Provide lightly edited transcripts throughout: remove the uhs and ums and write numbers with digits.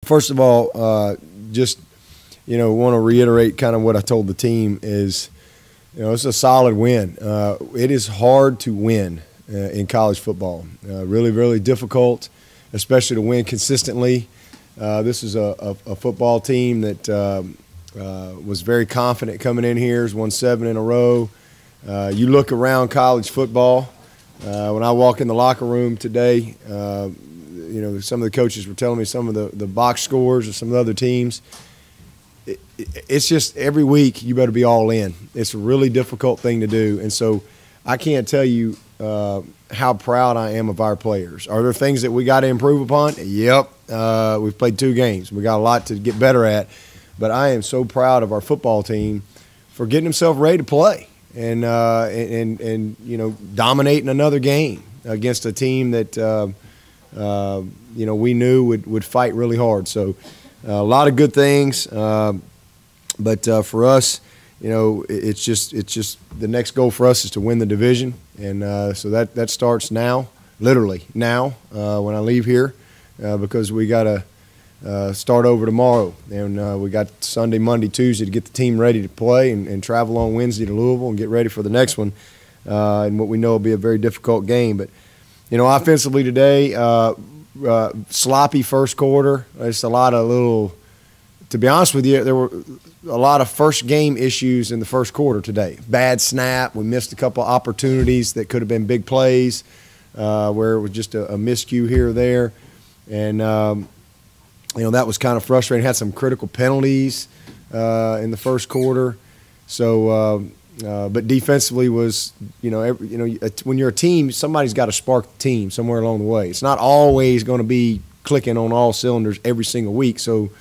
First of all, just want to reiterate kind of what I told the team is, it's a solid win. It is hard to win in college football. Really, really difficult, especially to win consistently. This is a football team that was very confident coming in here, has won 7 in a row. You look around college football. When I walk in the locker room today, some of the coaches were telling me some of the box scores of some of the other teams. It's just every week you better be all in. It's a really difficult thing to do. And so I can't tell you how proud I am of our players. Are there things that we got to improve upon? Yep. We've played 2 games. We got a lot to get better at. But I am so proud of our football team for getting themselves ready to play and dominating another game against a team that we knew would fight really hard. So a lot of good things. But for us, it's just the next goal for us is to win the division, and so that starts now, literally now, when I leave here, because we got to start over tomorrow, and we got Sunday, Monday, Tuesday to get the team ready to play, and travel on Wednesday to Louisville and get ready for the next one, and what we know will be a very difficult game. But offensively today, sloppy first quarter. It's a lot of little. To be honest with you, there were a lot of first game issues in the first quarter today. Bad snap. We missed a couple of opportunities that could have been big plays where it was just a miscue here or there. And, that was kind of frustrating. Had some critical penalties in the first quarter. So, but defensively was, when you're a team, somebody's got to spark the team somewhere along the way. It's not always going to be clicking on all cylinders every single week. So,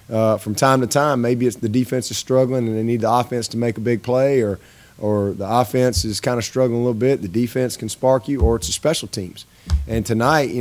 from time to time, maybe it's the defense is struggling and they need the offense to make a big play, or the offense is kind of struggling a little bit. The defense can spark you, or it's the special teams. And tonight,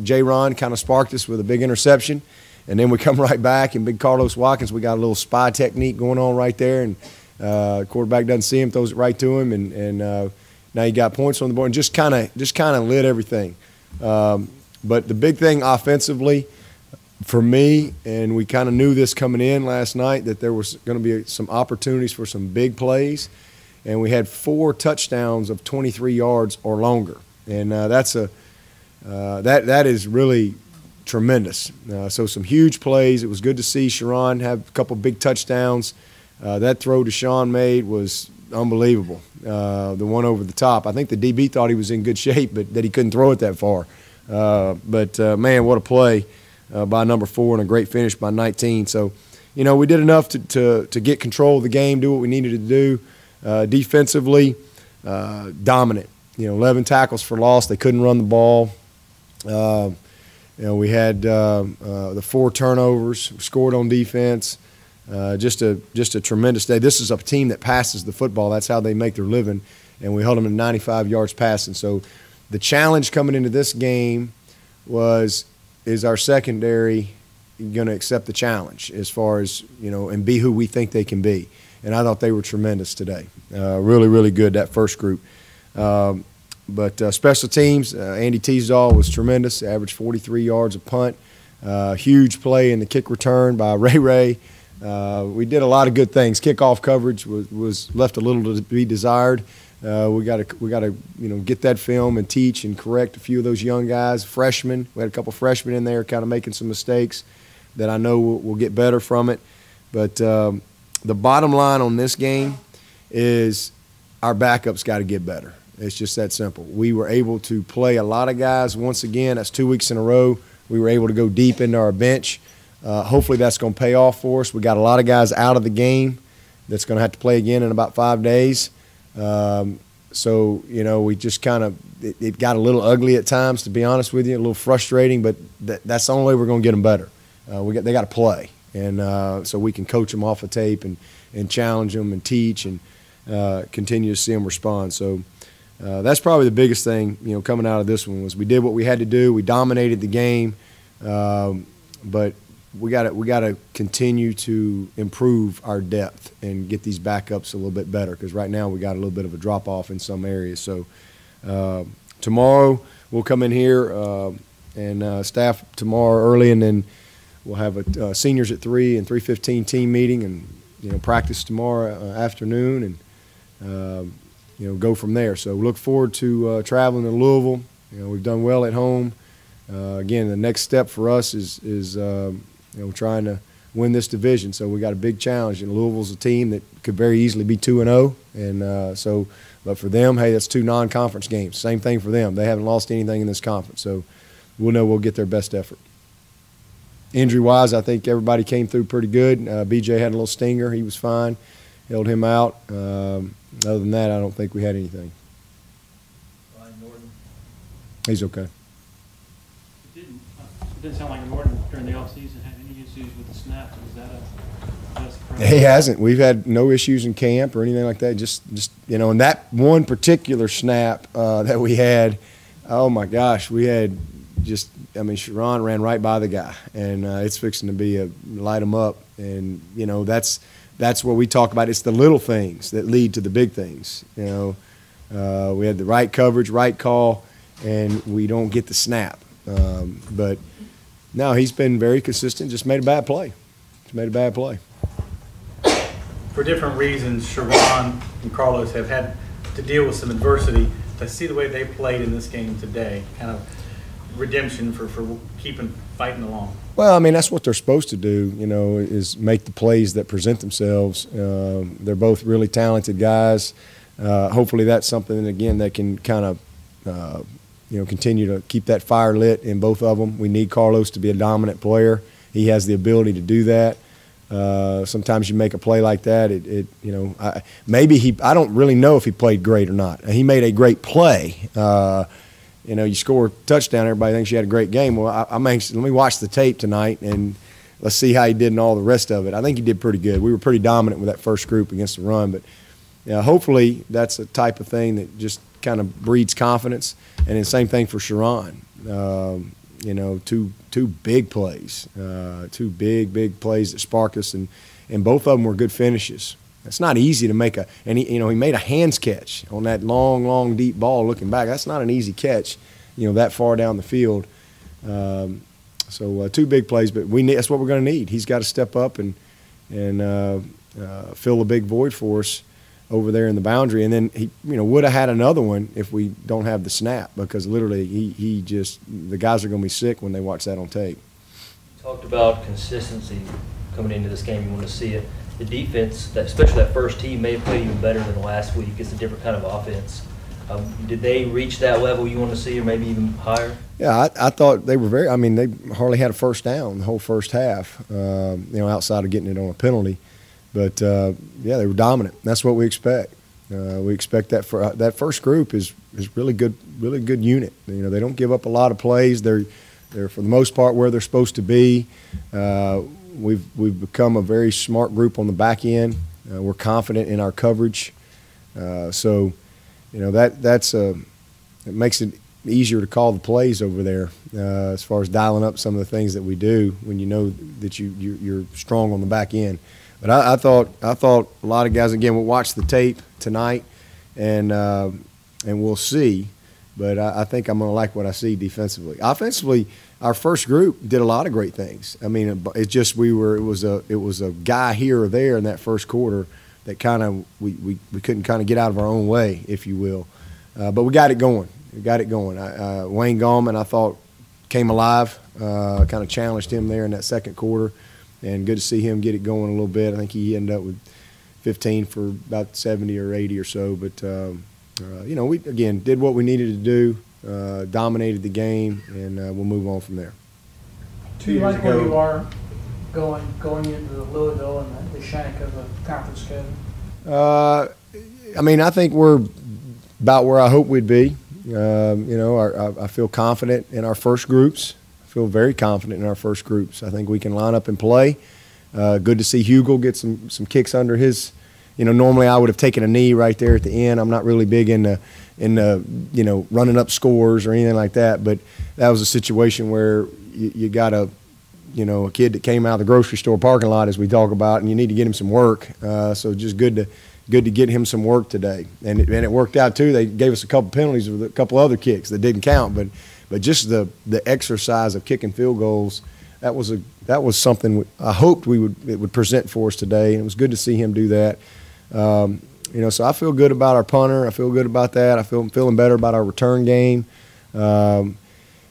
J-Ron kind of sparked us with a big interception, and then we come right back, and big Carlos Watkins, we got a little spy technique going on right there, and quarterback doesn't see him, throws it right to him, and now you got points on the board, and just kind of lit everything. But the big thing offensively, for me, and we kind of knew this coming in last night, that there was going to be some opportunities for some big plays, and we had 4 touchdowns of 23 yards or longer, and that is really tremendous. So some huge plays. It was good to see Sharon have a couple big touchdowns. That throw Deshaun made was unbelievable. The one over the top. I think the DB thought he was in good shape, but that he couldn't throw it that far. But man, what a play by number 4 and a great finish by 19. So, we did enough to get control of the game, do what we needed to do. Defensively, dominant. 11 tackles for loss. They couldn't run the ball. We had the 4 turnovers. We scored on defense. Just a tremendous day. This is a team that passes the football. That's how they make their living. And we held them to 95 yards passing. So the challenge coming into this game is our secondary going to accept the challenge as far as, and be who we think they can be. And I thought they were tremendous today. Really, really good, that first group. But special teams, Andy Teasdall was tremendous, averaged 43 yards a punt. Huge play in the kick return by Ray. We did a lot of good things. Kickoff coverage was left a little to be desired. We got to get that film and teach and correct a few of those young guys, freshmen. We had a couple freshmen in there kind of making some mistakes that I know we'll get better from it. But the bottom line on this game is our backups got to get better. It's just that simple. We were able to play a lot of guys once again. That's 2 weeks in a row. We were able to go deep into our bench. Hopefully that's going to pay off for us. We got a lot of guys out of the game that's going to have to play again in about 5 days. So, we just kind of it got a little ugly at times, to be honest with you, a little frustrating, but that's the only way we're going to get them better. They got to play, and so we can coach them off of tape and challenge them and teach and continue to see them respond. So that's probably the biggest thing, coming out of this one was we did what we had to do. We dominated the game, but we got to continue to improve our depth and get these backups a little bit better, because right now we got a little bit of a drop off in some areas. So tomorrow we'll come in here and staff tomorrow early, and then we'll have a seniors at 3 and 3:15 team meeting, and practice tomorrow afternoon, and go from there. So we look forward to traveling to Louisville. We've done well at home. Again, the next step for us is trying to win this division. So we got a big challenge. And Louisville's a team that could very easily be 2-0, and but for them, hey, that's 2 non-conference games. Same thing for them. They haven't lost anything in this conference, so we'll know we'll get their best effort. Injury-wise, I think everybody came through pretty good. BJ had a little stinger. He was fine. Held him out. Other than that, I don't think we had anything. Ryan Norton. He's okay. It didn't sound like Norton during the offseason had any issues with the snaps. Is that a surprise? He hasn't. We've had no issues in camp or anything like that. Just in that one particular snap that we had, oh my gosh, we had Sharon ran right by the guy, and it's fixing to be light him up. And that's what we talk about. It's the little things that lead to the big things. We had the right coverage, right call, and we don't get the snap. But no, he's been very consistent. Just made a bad play. For different reasons, Sharon and Carlos have had to deal with some adversity. To see the way they played in this game today, kind of redemption for fighting along. Well, that's what they're supposed to do, is make the plays that present themselves. They're both really talented guys. Hopefully that's something, again, that can kind of, continue to keep that fire lit in both of them. We need Carlos to be a dominant player. He has the ability to do that. Sometimes you make a play like that, I don't really know if he played great or not. He made a great play. You score a touchdown, everybody thinks you had a great game. Well, I'm anxious. Let me watch the tape tonight, and let's see how he did in all the rest of it. I think he did pretty good. We were pretty dominant with that first group against the run, but hopefully that's a type of thing that just kind of breeds confidence. And the same thing for Sharon. Two big plays, two big plays that sparked us, and both of them were good finishes. It's not easy to make and he made a hands catch on that long, deep ball. Looking back, that's not an easy catch, that far down the field. So two big plays, but that's what we're going to need. He's got to step up and fill a big void for us over there in the boundary. And then he, would have had another one if we don't have the snap, because literally the guys are going to be sick when they watch that on tape. You talked about consistency coming into this game. You want to see it. The defense, especially that first team, may have played even better than last week. It's a different kind of offense. Did they reach that level you want to see, or maybe even higher? Yeah, I thought they were they hardly had a first down the whole first half, outside of getting it on a penalty. But, they were dominant. That's what we expect. We expect that for that first group is really good unit. They don't give up a lot of plays. They're for the most part where they're supposed to be. We've become a very smart group on the back end. We're confident in our coverage. So it makes it easier to call the plays over there as far as dialing up some of the things that we do when you know that you're strong on the back end. But I thought a lot of guys, again, we'll watch the tape tonight and we'll see. But I think I'm going to like what I see defensively. Offensively, our first group did a lot of great things. It was a guy here or there in that first quarter that kind of we couldn't kind of get out of our own way, if you will. But we got it going. Wayne Gallman, I thought, came alive. Kind of challenged him there in that second quarter, and good to see him get it going a little bit. I think he ended up with 15 for about 70 or 80 or so. But we again did what we needed to do, dominated the game, and we'll move on from there. 2 years ago, where you are going into the Louisville and the shank of the conference schedule? I think we're about where I hope we'd be. I feel confident in our first groups. I feel very confident in our first groups. I think we can line up and play. Good to see Hugo get some kicks under his. Normally I would have taken a knee right there at the end. I'm not really big in running up scores or anything like that. But that was a situation where you got a kid that came out of the grocery store parking lot, as we talk about, and you need to get him some work. So just good to get him some work today, and it worked out too. They gave us a couple penalties with a couple other kicks that didn't count, but just the exercise of kicking field goals that was something I hoped it would present for us today, and it was good to see him do that. So I feel good about our punter. I feel good about that. I'm feeling better about our return game, and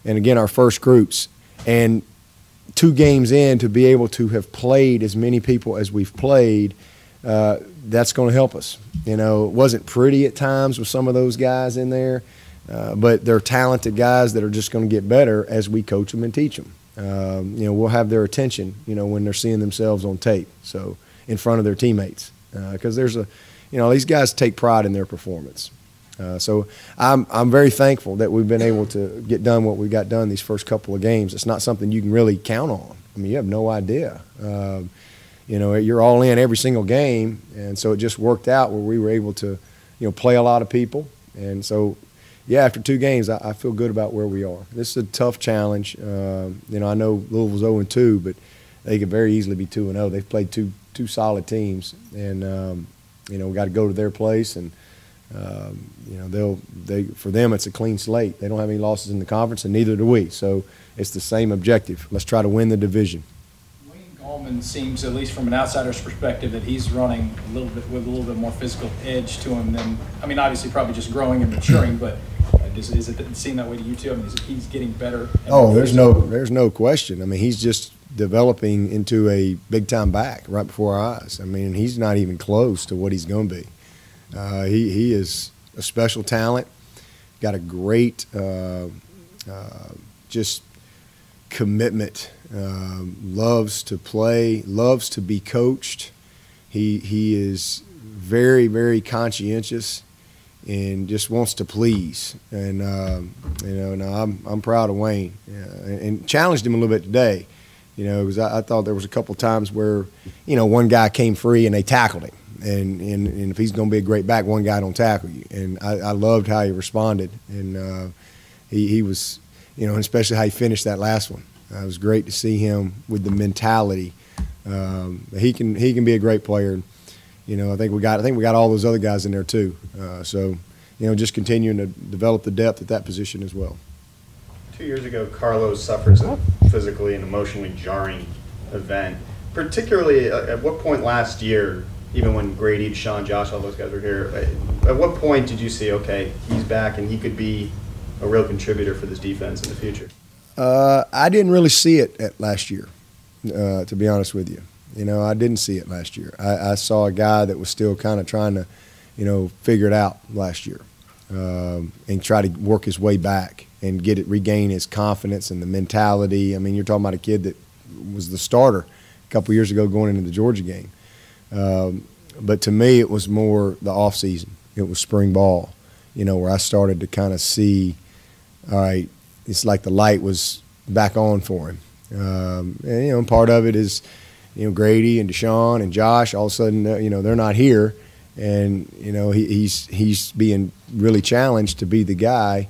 again our first groups. And 2 games in, to be able to have played as many people as we've played, that's going to help us. It wasn't pretty at times with some of those guys in there, but they're talented guys that are just going to get better as we coach them and teach them. We'll have their attention, when they're seeing themselves on tape, so in front of their teammates, because these guys take pride in their performance. So I'm very thankful that we've been able to get done what we got done these first couple of games. It's not something you can really count on. I mean, you have no idea. You're all in every single game, and so it just worked out where we were able to, play a lot of people. And so, yeah, after 2 games, I feel good about where we are. This is a tough challenge. I know Louisville's 0-2, but they could very easily be 2-0. They've played two solid teams, and we got to go to their place and. For them it's a clean slate. They don't have any losses in the conference, and neither do we. So it's the same objective. Let's try to win the division. Wayne Gallman seems, at least from an outsider's perspective, that he's running with a little bit more physical edge to him than, obviously probably just growing and maturing, but does it seem that way to you too? He's getting better. There's no question. He's just developing into a big-time back right before our eyes. He's not even close to what he's going to be. He is a special talent, got a great just commitment, loves to play, loves to be coached. He is very, very conscientious and just wants to please. And, I'm proud of Wayne, and challenged him a little bit today, because I thought there was a couple times where, one guy came free and they tackled him. And if he's going to be a great back, one guy don't tackle you. And I loved how he responded. And he was, especially how he finished that last one. It was great to see him with the mentality. He can be a great player. I think we got all those other guys in there too. So just continuing to develop the depth at that position as well. 2 years ago, Carlos suffers a physically and emotionally jarring event. Particularly, at what point last year, even when Grady, Deshaun, Josh, all those guys were here, at what point did you see, okay, he's back and he could be a real contributor for this defense in the future? I didn't really see it last year, to be honest with you. I didn't see it last year. I saw a guy that was still kind of trying to, figure it out last year, and try to work his way back and regain his confidence and the mentality. You're talking about a kid that was the starter a couple years ago going into the Georgia game. But to me, it was more the off season. It was spring ball, where I started to kind of see, all right, it's like the light was back on for him. And part of it is, Grady and Deshaun and Josh. All of a sudden, they're not here, and he's being really challenged to be the guy,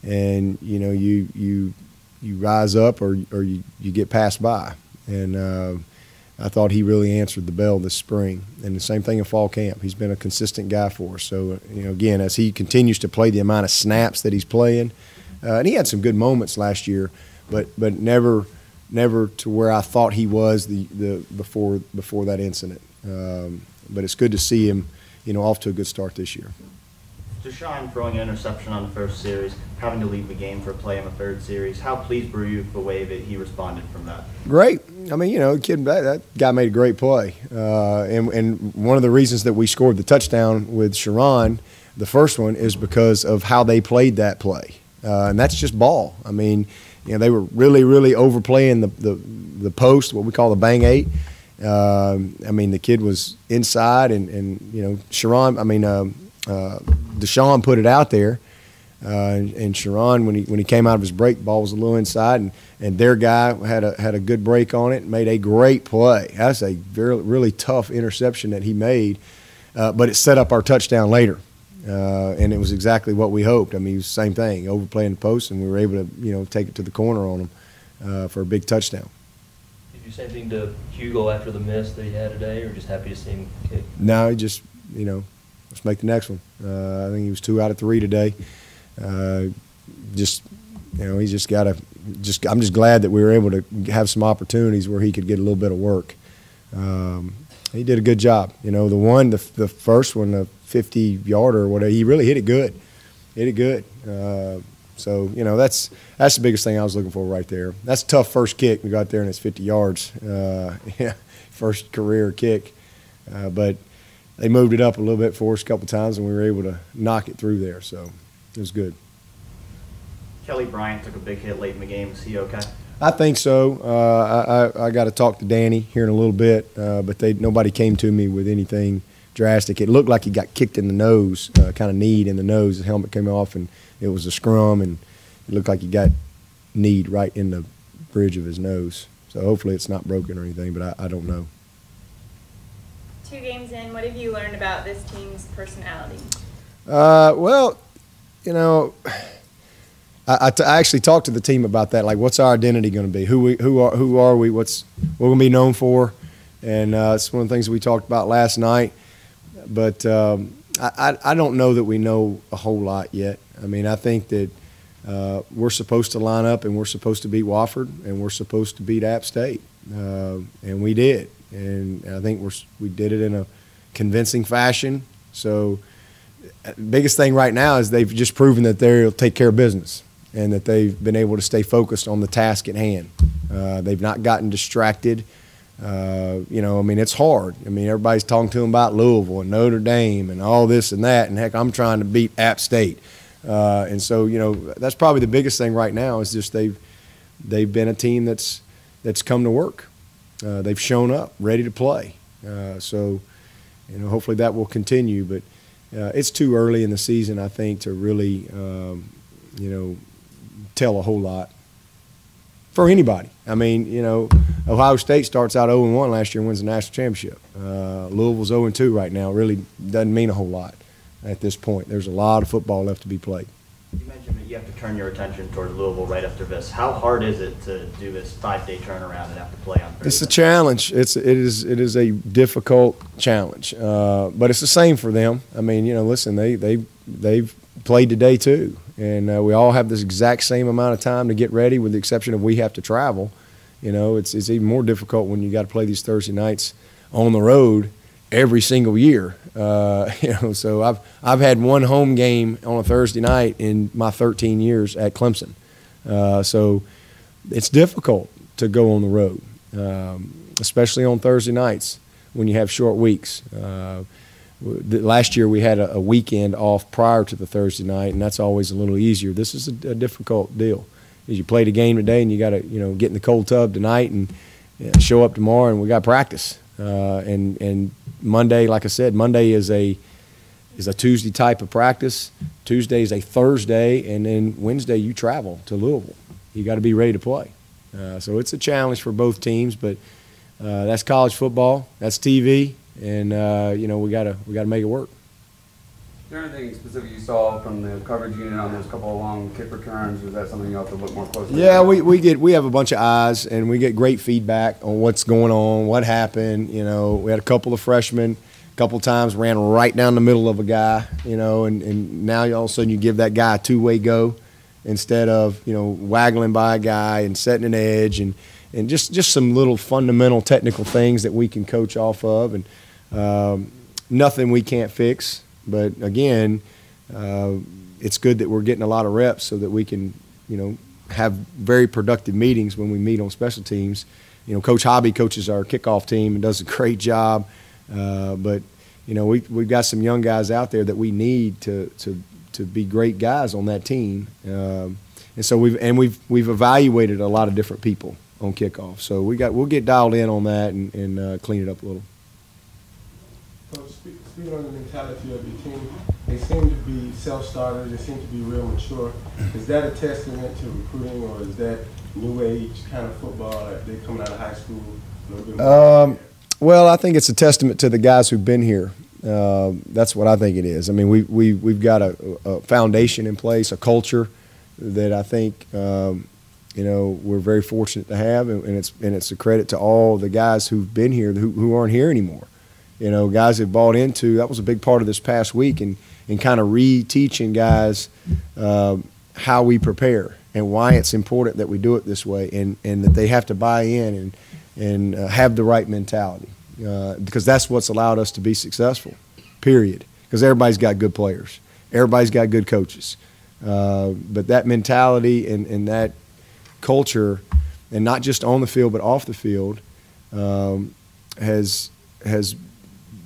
and you rise up or you get passed by, and. I thought he really answered the bell this spring, and the same thing in fall camp. He's been a consistent guy for us. So, again, as he continues to play the amount of snaps that he's playing, and he had some good moments last year, but never to where I thought he was before that incident. But it's good to see him, off to a good start this year. Deshaun throwing an interception on the first series, having to leave the game for a play in the third series. How pleased were you with the way that he responded from that? Great. Kid, that guy made a great play. And one of the reasons that we scored the touchdown with Sharon, the first one, is because of how they played that play. And that's just ball. They were really, really overplaying the post, what we call the bang eight. The kid was inside, and Sharon, Deshaun put it out there, and Sharon, when he came out of his break, the ball was a little inside, and their guy had a good break on it and made a great play. That's a really tough interception that he made, but it set up our touchdown later, and it was exactly what we hoped. It was the same thing, overplaying the post, and we were able to take it to the corner on him for a big touchdown. Did you say anything to Hugo after the miss that he had today, or just happy to see him kick? No, he just let's make the next one. I think he was 2 out of 3 today. Just You know, he's just got to. I'm just glad that we were able to have some opportunities where he could get a little bit of work. He did a good job. You know, the first one, the 50-yarder or whatever, he really hit it good. Hit it good. So, you know, that's the biggest thing I was looking for right there. That's a tough first kick. We got there and it's 50 yards. Yeah, first career kick. But they moved it up a little bit for us a couple times, and we were able to knock it through there. So it was good. Kelly Bryant took a big hit late in the game. Is he okay? I think so. I got to talk to Danny here in a little bit, but nobody came to me with anything drastic. It looked like he got kicked in the nose, kind of kneed in the nose. The helmet came off, and it was a scrum, and it looked like he got kneed right in the bridge of his nose. So hopefully it's not broken or anything, but I don't know. 2 games in, what have you learned about this team's personality? Well, you know, I actually talked to the team about that. Like, what's our identity going to be? Who are we? What we're going to be known for? And it's one of the things we talked about last night. But I don't know that we know a whole lot yet. I mean, I think that we're supposed to line up and we're supposed to beat Wofford and we're supposed to beat App State, and we did. And I think we did it in a convincing fashion. So the biggest thing right now is they've just proven that they'll take care of business and that they've been able to stay focused on the task at hand. They've not gotten distracted. You know, I mean, it's hard. I mean, everybody's talking to them about Louisville and Notre Dame and all this and that, and heck, I'm trying to beat App State. And so, you know, that's probably the biggest thing right now is just they've been a team that's come to work. They've shown up, ready to play. So, you know, hopefully that will continue. But it's too early in the season, I think, to really, you know, tell a whole lot for anybody. I mean, you know, Ohio State starts out 0-1 last year and wins the national championship. Louisville's 0-2 right now. It really doesn't mean a whole lot at this point. There's a lot of football left to be played. You mentioned that you have to turn your attention toward Louisville right after this. How hard is it to do this 5-day turnaround and have to play on Thursday? It's a challenge. It is a difficult challenge, but it's the same for them. I mean, you know, listen, they've played today too, and we all have this exact same amount of time to get ready, with the exception of we have to travel. You know, it's even more difficult when you got to play these Thursday nights on the road every single year. You know, so I've had one home game on a Thursday night in my 13 years at Clemson. So it's difficult to go on the road, especially on Thursday nights when you have short weeks. Last year we had a weekend off prior to the Thursday night, and that's always a little easier. This is a difficult deal. You played a game today, and you got to, you know, get in the cold tub tonight and show up tomorrow, and we got practice. And Monday, like I said, Monday is a Tuesday type of practice. Tuesday is a Thursday, and then Wednesday you travel to Louisville. You got to be ready to play. So it's a challenge for both teams, but that's college football, that's TV, and you know, we gotta make it work. Is there anything specific you saw from the coverage unit on those couple of long kick returns? Was that something you have to look more closely at? Yeah, we have a bunch of eyes, and we get great feedback on what's going on, what happened. You know, we had a couple of freshmen, a couple of times ran right down the middle of a guy, you know, and now all of a sudden you give that guy a two-way go instead of, you know, waggling by a guy and setting an edge, and just some little fundamental technical things that we can coach off of, and nothing we can't fix. But again, it's good that we're getting a lot of reps so that we can, you know, have very productive meetings when we meet on special teams. You know, Coach Hobby coaches our kickoff team and does a great job. But you know, we've got some young guys out there that we need to be great guys on that team. And so we've evaluated a lot of different people on kickoff. So we'll get dialed in on that and clean it up a little. So speaking on the mentality of your team, they seem to be self-starters. They seem to be real mature. Is that a testament to recruiting, or is that new age kind of football that they're coming out of high school a little bit more? Well, I think it's a testament to the guys who've been here. That's what I think it is. I mean, we've got a foundation in place, a culture that I think you know, we're very fortunate to have, and it's a credit to all the guys who've been here who aren't here anymore. You know, guys have bought into, that was a big part of this past week, and kind of re-teaching guys how we prepare. and why it's important that we do it this way, and that they have to buy in and have the right mentality, because that's what's allowed us to be successful, period. Because everybody's got good players. Everybody's got good coaches. But that mentality and that culture, and not just on the field but off the field, has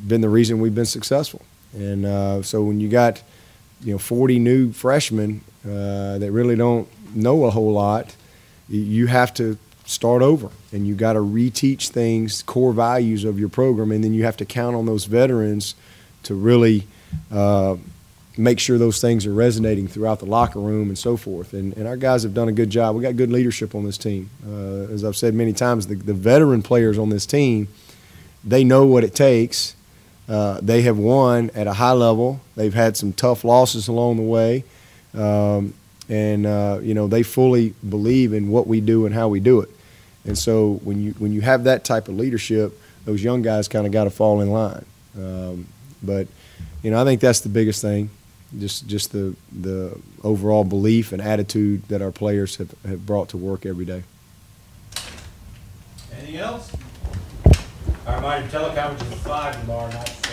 been the reason we've been successful. And so when you got 40 new freshmen that really don't know a whole lot, you have to start over, and you got to reteach things, core values of your program, and then you have to count on those veterans to really make sure those things are resonating throughout the locker room and so forth. And our guys have done a good job. We got good leadership on this team. As I've said many times, the veteran players on this team, they know what it takes. They have won at a high level. They've had some tough losses along the way. They fully believe in what we do and how we do it. And so when you have that type of leadership, those young guys kind of got to fall in line. But I think that's the biggest thing, just the overall belief and attitude that our players have brought to work every day. Anything else? Our reminder, teleconference is 5 tomorrow, not 6.